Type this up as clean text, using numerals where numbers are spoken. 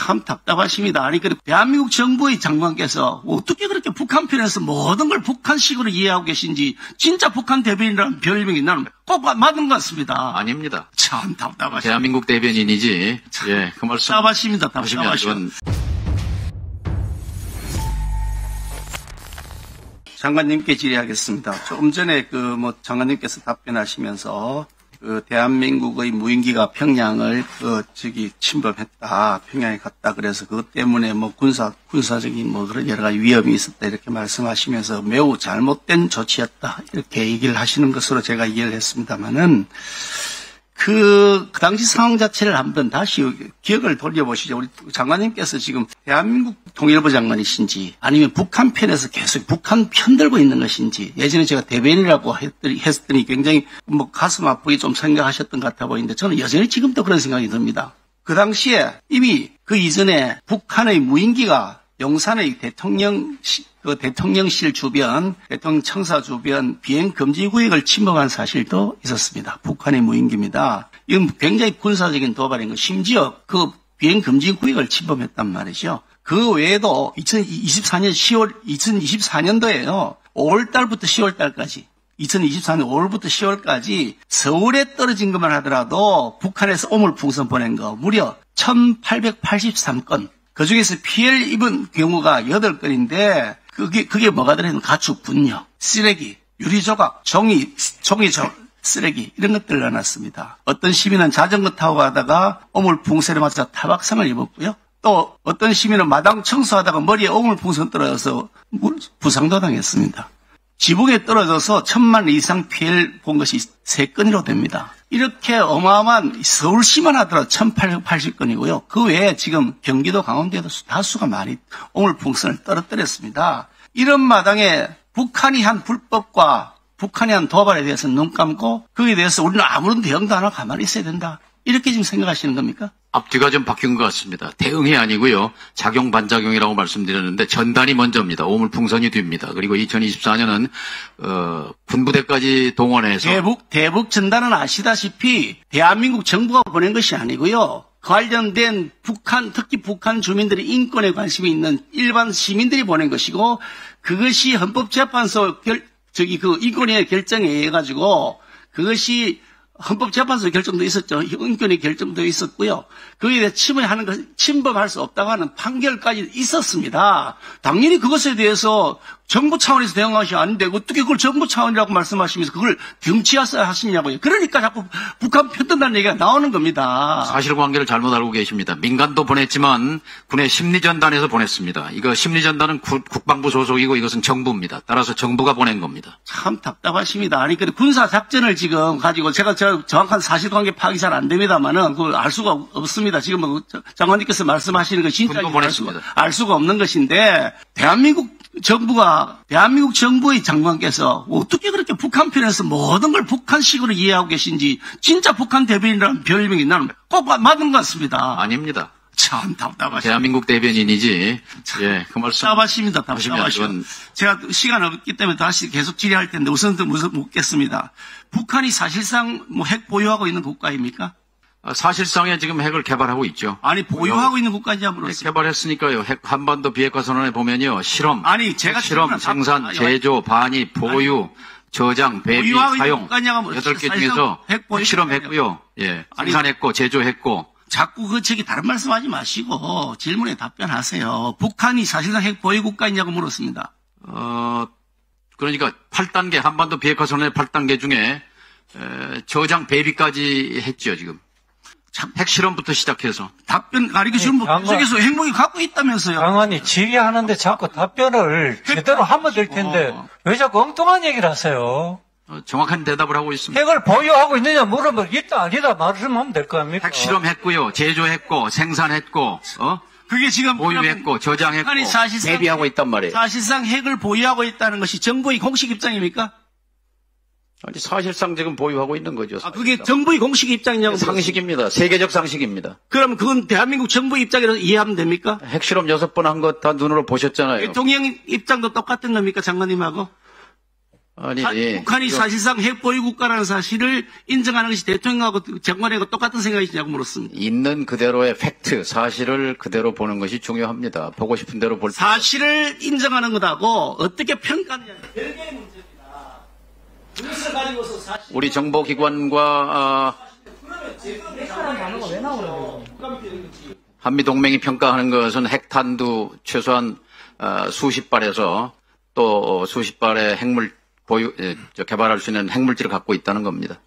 참 답답하십니다. 아니, 그리고 대한민국 정부의 장관께서 어떻게 그렇게 북한 편에서 모든 걸 북한식으로 이해하고 계신지 진짜 북한 대변인이라는 별명이 나는 꼭 맞는 것 같습니다. 아닙니다. 참 답답하십니다. 대한민국 대변인이지. 예, 그 말씀. 답답하십니다. 답답하십니다. 장관님께 질의하겠습니다. 조금 전에 장관님께서 답변하시면서 대한민국의 무인기가 평양을 침범했다, 평양에 갔다. 그래서 그것 때문에 군사적인 그런 여러 가지 위험이 있었다 이렇게 말씀하시면서 매우 잘못된 조치였다 이렇게 얘기를 하시는 것으로 제가 이해를 했습니다만은 그 당시 상황 자체를 한번 다시 기억을 돌려보시죠. 우리 장관님께서 지금 대한민국 통일부 장관이신지 아니면 북한 편에서 계속 북한 편 들고 있는 것인지 예전에 제가 대변인이라고 했더니 굉장히 가슴 아프게 좀 생각하셨던 것 같아 보이는데 저는 여전히 지금도 그런 생각이 듭니다. 그 당시에 이미 그 이전에 북한의 무인기가 용산의 대통령실 주변, 대통령 청사 주변 비행 금지 구역을 침범한 사실도 있었습니다. 북한의 무인기입니다. 이건 굉장히 군사적인 도발인 거. 심지어 그 비행 금지 구역을 침범했단 말이죠. 그 외에도 2024년도에요. 5월달부터 10월달까지. 2024년 5월부터 10월까지 서울에 떨어진 것만 하더라도 북한에서 오물풍선 보낸 거 무려 1883건. 그 중에서 피해를 입은 경우가 8건인데, 그게 뭐가 들어있는 가축 분뇨, 쓰레기, 유리조각, 종이 쓰레기, 이런 것들을 넣어놨습니다. 어떤 시민은 자전거 타고 가다가 오물풍선에 맞아 타박상을 입었고요. 또 어떤 시민은 마당 청소하다가 머리에 오물풍선 떨어져서 부상도 당했습니다. 지붕에 떨어져서 1000만 이상 피해를 본 것이 3건이로 됩니다. 이렇게 어마어마한 서울시만 하더라도 1880건이고요. 그 외에 지금 경기도 강원도에도 다수가 많이 오물풍선을 떨어뜨렸습니다. 이런 마당에 북한이 한 불법과 북한이 한 도발에 대해서 눈 감고 거기에 대해서 우리는 아무런 대응도 안 하고 가만히 있어야 된다. 이렇게 지금 생각하시는 겁니까? 앞뒤가 좀 바뀐 것 같습니다. 대응이 아니고요. 작용 반작용이라고 말씀드렸는데 전단이 먼저입니다. 오물풍선이 뒤입니다. 그리고 2024년은 군부대까지 동원해서 대북 전단은 아시다시피 대한민국 정부가 보낸 것이 아니고요. 관련된 특히 북한 주민들의 인권에 관심이 있는 일반 시민들이 보낸 것이고 그것이 헌법재판소 인권위의 결정에 의해 가지고 그것이 헌법재판소 결정도 있었죠. 인권위 결정도 있었고요. 거기에 대해 침범할 수 없다고 하는 판결까지 있었습니다. 당연히 그것에 대해서 정부 차원에서 대응한 것이 아닌데 어떻게 그걸 정부 차원이라고 말씀하시면서 그걸 경치하셔야 하시냐고요. 그러니까 자꾸 북한 편든다는 얘기가 나오는 겁니다. 사실관계를 잘못 알고 계십니다. 민간도 보냈지만 군의 심리전단에서 보냈습니다. 이거 심리전단은 국방부 소속이고 이것은 정부입니다. 따라서 정부가 보낸 겁니다. 참 답답하십니다. 아니 군사작전을 지금 가지고 제가 정확한 사실관계 파악이 잘 안 됩니다만은 그걸 알 수가 없습니다. 지금 장관님께서 말씀하시는 거 진짜 알 수가 없는 것인데 대한민국 정부의 장관께서 어떻게 그렇게 북한 편에서 모든 걸 북한식으로 이해하고 계신지 진짜 북한 대변인이라는 별명이 나는 꼭 맞는 것 같습니다. 아닙니다. 참 답답하십니다. 대한민국 대변인이지. 예, 그 말씀. 답답하십니다. 제가 시간 없기 때문에 다시 계속 질의할 텐데 우선 묻겠습니다. 북한이 사실상 핵 보유하고 있는 국가입니까? 사실상에 지금 핵을 개발하고 있죠. 아니 보유하고 있는 국가인지 한번 물었습니다. 개발했으니까요. 핵 한반도 비핵화 선언에 보면요. 실험, 실험, 생산, 제조, 반입, 보유, 저장, 배비, 사용 8개 중에서 핵 실험했고요. 예, 생산했고 제조했고. 자꾸 다른 말씀하지 마시고 질문에 답변하세요. 북한이 사실상 핵 보유 국가이냐고 물었습니다. 그러니까 8단계 한반도 비핵화 선언의 8단계 중에 저장 배비까지 했죠 지금. 핵실험부터 시작해서. 답변 가리키시는 분 속에서 핵무기 갖고 있다면서요. 장관이 질의하는데 자꾸 답변을 제대로 하면 될 텐데 왜 자꾸 엉뚱한 얘기를 하세요? 정확한 대답을 하고 있습니다. 핵을 보유하고 있느냐 물으면 있다 아니다 말씀하면 될 거 아닙니까? 핵실험했고요. 제조했고 생산했고 그게 지금 보유했고 저장했고 대비하고 있단 말이에요. 사실상 핵을 보유하고 있다는 것이 정부의 공식 입장입니까? 아니, 사실상 지금 보유하고 있는 거죠. 그게 정부의 공식 입장이냐고. 상식입니다. 세계적 상식입니다. 그럼 그건 대한민국 정부 입장이라서 이해하면 됩니까? 핵실험 6번 한 거 다 눈으로 보셨잖아요. 대통령 입장도 똑같은 겁니까, 장관님하고? 아니, 북한이 사실상 핵보유 국가라는 사실을 인정하는 것이 대통령하고 장관하고 똑같은 생각이냐고 물었습니다. 있는 그대로의 팩트, 사실을 그대로 보는 것이 중요합니다. 보고 싶은 대로 볼 사실을 인정하는 것하고 어떻게 평가하느냐 별개의 문제입니다. 그것을 가지고서 사실 우리 정보기관과 단어가 왜 나오는 한미동맹이 평가하는 것은 핵탄두 최소한 수십 발에서 또 수십 발의 핵물 개발할 수 있는 핵물질을 갖고 있다는 겁니다.